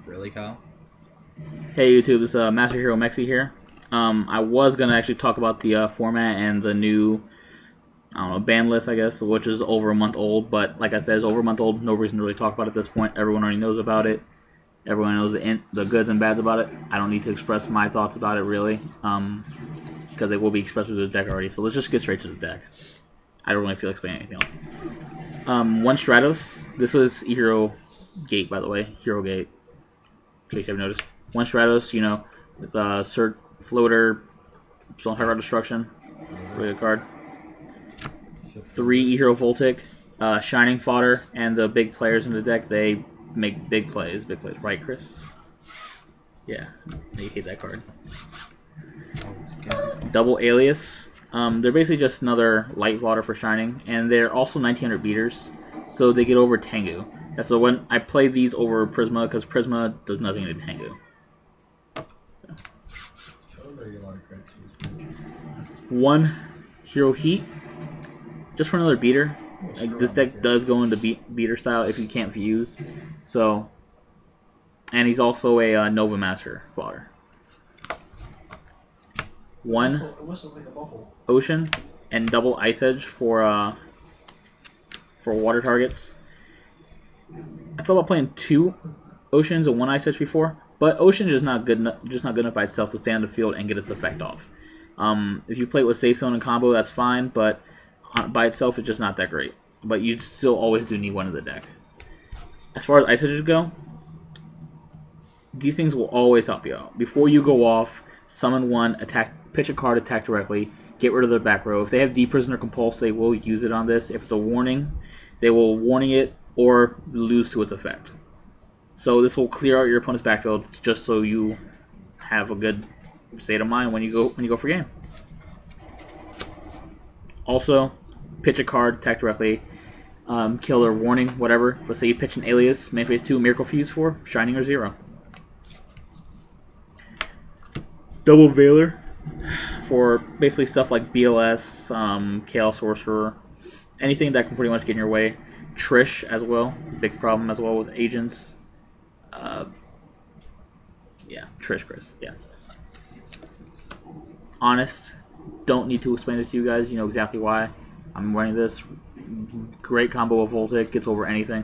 Really, Kyle? Hey YouTube, it's Master Hero Mexi here. I was gonna actually talk about the format and the new, I don't know, ban list, I guess, which is over a month old. But like I said, it's over a month old. No reason to really talk about it at this point. Everyone already knows about it. Everyone knows the goods and bads about it. I don't need to express my thoughts about it really, because they will be expressed with the deck already. So let's just get straight to the deck. I don't really feel like explaining anything else. One Stratos. This is Hero Gate, by the way. Hero Gate. In case you haven't noticed. One Stratos, you know, with Cert Floater, High Guard Destruction, really good card. 3 Hero Voltic, Shining Fodder, and the big players in the deck, they make big plays, right, Chris? Yeah, you hate that card. Double Alias, they're basically just another light fodder for Shining, and they're also 1900 beaters, so they get over Tengu. And so when I play these over Prisma, because Prisma does nothing to Tengu. One Hero Heat, just for another beater. Like, this deck does go into beater style if you can't fuse. So, and he's also a Nova Master fodder. One Ocean and double Ice Edge for water targets. I thought about playing 2 Oceans and 1 Ice Edge before, but Ocean is just not good enough by itself to stay on the field and get its effect off. If you play it with Safe Zone and combo, that's fine, but by itself, it's just not that great. But you still always do need one in the deck. As far as Ice Edges go, these things will always help you out. Before you go off, summon one, attack, pitch a card, attack directly, get rid of their back row. If they have Deprison or Compulse, they will use it on this. If it's a warning, they will warning it or lose to its effect. So this will clear out your opponent's backfield just so you have a good state of mind when you go for game. Also, pitch a card, attack directly, kill or warning, whatever. Let's say you pitch an Alias, main phase 2, Miracle Fuse for Shining or 0. Double Veiler for basically stuff like BLS, Chaos Sorcerer, anything that can pretty much get in your way. Trish as well, big problem as well with agents. Yeah, Trish, Chris, yeah. Honest, don't need to explain this to you guys. You know exactly why I'm running this. Great combo of Voltic, gets over anything.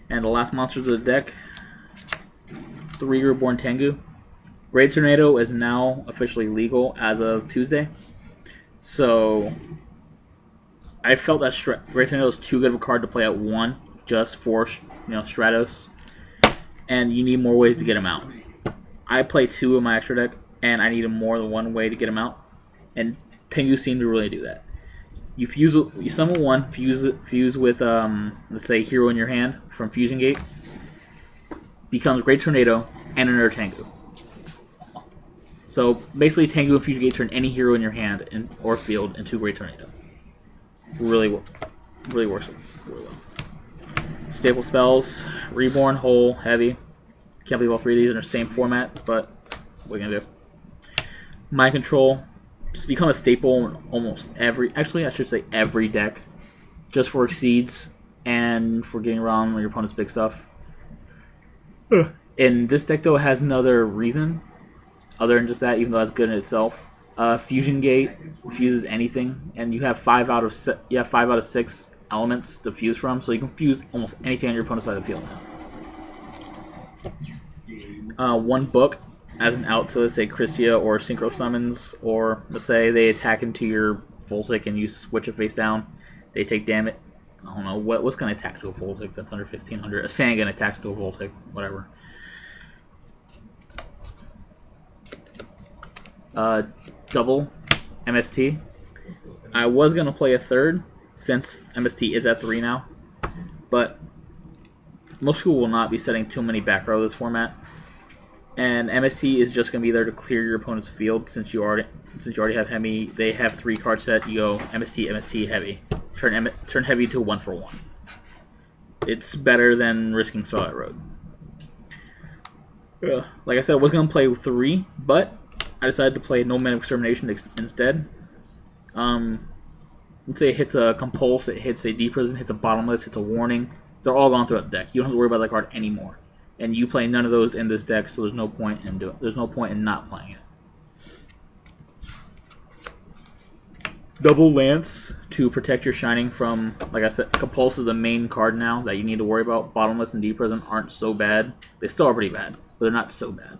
And the last monsters of the deck, 3 Reborn Tengu. Great Tornado is now officially legal as of Tuesday. So I felt that Great Tornado is too good of a card to play at 1 just for, you know, Stratos, and you need more ways to get him out. I play 2 in my extra deck, and I needed more than 1 way to get him out, and Tengu seemed to really do that. You summon 1, fuse with let's say Hero in your hand from Fusion Gate, becomes Great Tornado and another Tengu. So basically, Tengu and Fusion Gate turn any hero in your hand or field into Great Tornado. Really works really well. Staple spells, Reborn, Whole, Heavy. Can't believe all 3 of these are in the same format, but what are you gonna do? Mind Control, it's become a staple in almost every, actually I should say every deck, just for Exceeds and for getting around your opponent's big stuff. And this deck though has another reason, other than just that, even though that's good in itself. Fusion Gate fuses anything, and you have 5 out of 6 elements to fuse from, so you can fuse almost anything on your opponent's side of the field now. 1 book as an out to, let's say, Christia or Synchro Summons, or let's say they attack into your Voltic and you switch it face down. They take damage. I don't know, what's going to attack to a Voltic that's under 1500? A Sangan attacks to a Voltic, whatever. Double MST. I was going to play a 3rd, since MST is at 3 now, but most people will not be setting too many back row this format, and MST is just going to be there to clear your opponent's field. Since you already have Heavy, they have 3 card set. You go MST, MST, Heavy. Turn Heavy to 1-for-1. It's better than risking Starlight Road. Like I said, I was going to play 3, but I decided to play No Man of Extermination instead. Let's say it hits a Compulse, it hits a Deprison, hits a Bottomless, hits a Warning, They're all gone throughout the deck. You don't have to worry about that card anymore. And you play none of those in this deck, so there's no point in there's no point in not playing it. Double Lance to protect your Shining from, like I said, Compulse is the main card now that you need to worry about. Bottomless and Deep Prison aren't so bad. They still are pretty bad, but they're not so bad.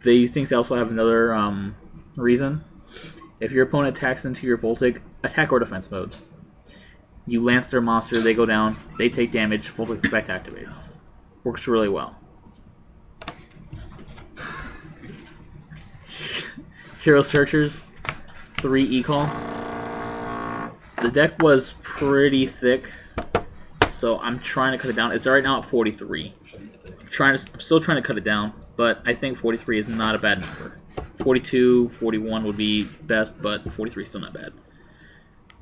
These things also have another reason. If your opponent attacks into your Voltic, attack or defense mode, you lance their monster, they go down, they take damage, Voltic Effect activates. Works really well. Hero Searchers, 3 e-call. The deck was pretty thick, so I'm trying to cut it down. It's right now at 43. I'm still trying to cut it down, but I think 43 is not a bad number. 42, 41 would be best, but 43 is still not bad.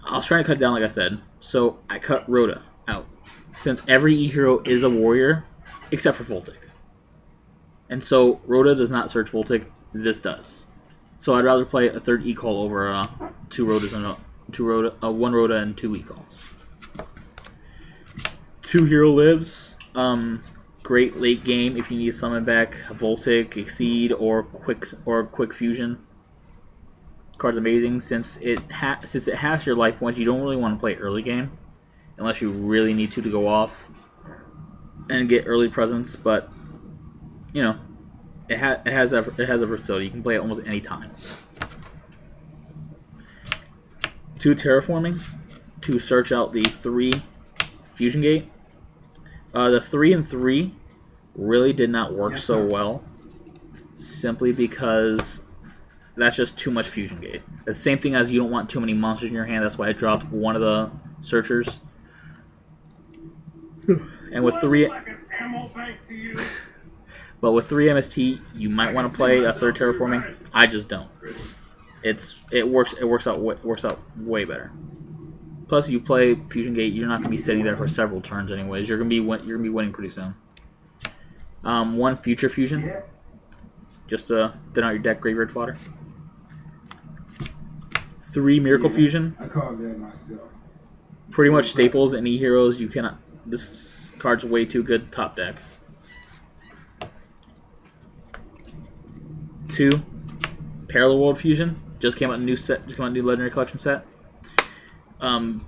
I was trying to cut it down, like I said, so I cut Rhoda out. Since every e-hero is a warrior, except for Voltic. And so Rhoda does not search Voltic, this does. So I'd rather play a 3rd e-call over 2 Rhodas and one Rhoda and 2 e-calls. 2 hero lives. Great late game if you need to summon back Voltic, Exceed, or quick fusion. Card's amazing since it has your life points. You don't really want to play early game unless you really need to go off and get early presence. But you know, it has a versatility. You can play it almost any time. 2 terraforming to search out the 3 fusion gate. The 3 and 3 really did not work so well, simply because that's just too much fusion gate. The same thing as you don't want too many monsters in your hand. That's why I dropped one of the searchers. And with 3, but with 3 MST, you might want to play a 3rd terraforming. I just don't. It works out way better. Plus, you play Fusion Gate, you're not gonna be sitting there for several turns anyways. You're gonna be winning pretty soon. 1 Future Fusion, just to thin out your deck graveyard fodder. 3 Miracle Fusion. I called that myself. Pretty much staples in e-heroes. You cannot. This card's way too good top deck. 2 Parallel World Fusion. Just came out a new set. Just came out a new Legendary Collection set.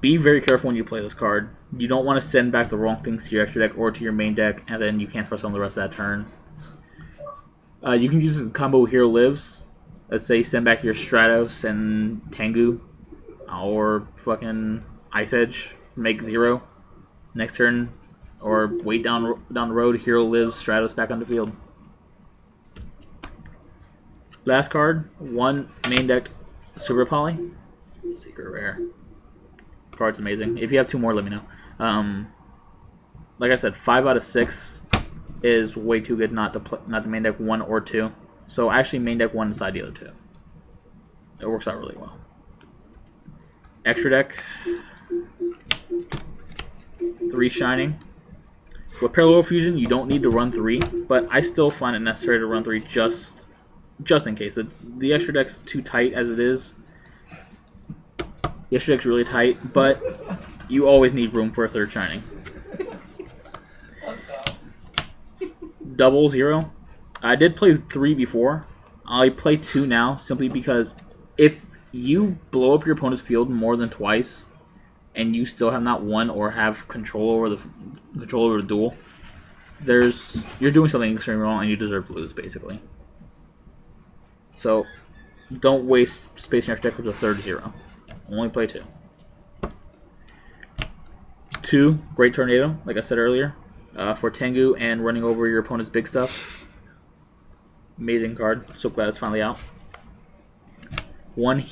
Be very careful when you play this card. You don't want to send back the wrong things to your extra deck or to your main deck, and then you can't press on the rest of that turn. You can use a combo Hero Lives. Let's say send back your Stratos and Tengu, or fucking Ice Edge, make 0 next turn, or wait down the road. Hero Lives, Stratos back on the field. Last card, 1 main deck Super Poly, Secret Rare. Card's amazing. If you have 2 more, let me know. Like I said, 5 out of 6 is way too good not to main deck 1 or 2. So actually main deck 1 inside the other 2. It works out really well. Extra deck, 3 Shining. With Parallel Fusion, you don't need to run 3, but I still find it necessary to run 3 just in case. The extra deck's too tight as it is. The extra deck's really tight, but you always need room for a 3rd Shining. Double 0. I did play 3 before. I play 2 now simply because if you blow up your opponent's field more than twice and you still have not won or have control over the duel, you're doing something extremely wrong and you deserve to lose, basically. So don't waste space in your deck with a 3rd 0. Only play 2. 2 Great Tornado, like I said earlier, for Tengu and running over your opponent's big stuff. Amazing card. So glad it's finally out. 1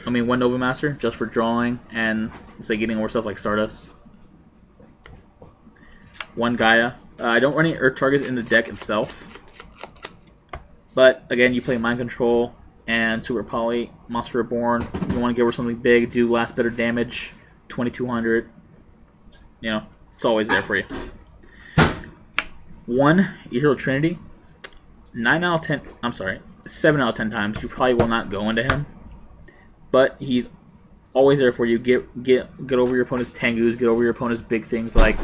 Nova Master, just for drawing and say getting more stuff like Stardust. 1 Gaia. I don't run any Earth targets in the deck itself, but again, you play Mind Control and Super Poly, Monster Reborn. You want to give her something big, do last bit of damage, 2200. You know, it's always there for you. 1 E-Hero Trinity. 7 out of 10 times you probably will not go into him, but he's always there for you. Get over your opponent's Tengus, get over your opponent's big things like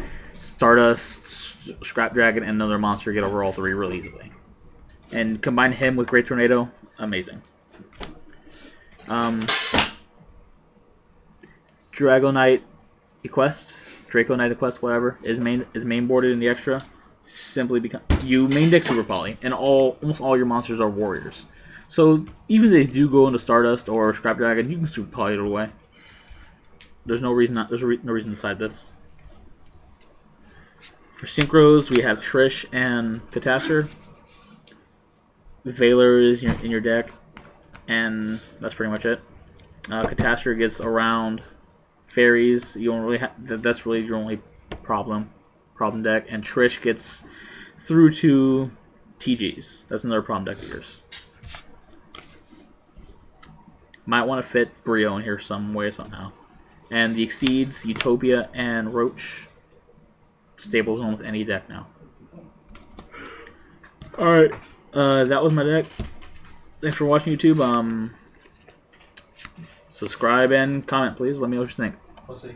Stardust, Scrap Dragon, and another monster get over all 3 really easily. And combine him with Great Tornado, amazing. Dragonite Quest, Draco Knight Quest, whatever, is main boarded in the extra. Simply because you main deck Super Poly, and almost all your monsters are warriors. So even if they do go into Stardust or Scrap Dragon, you can Super Poly it away. There's no reason no reason to side this. For synchros, we have Trish and Catastor. Valor is in your deck, and that's pretty much it. Catastor gets around fairies. You don't really that's really your only problem deck, and Trish gets through to TGs. That's another problem deck of yours. Might want to fit Brio in here some way somehow. And the Exceeds, Utopia, and Roach stables in almost any deck now. Alright, that was my deck. Thanks for watching YouTube. Subscribe and comment, please. Let me know what you think. We'll see.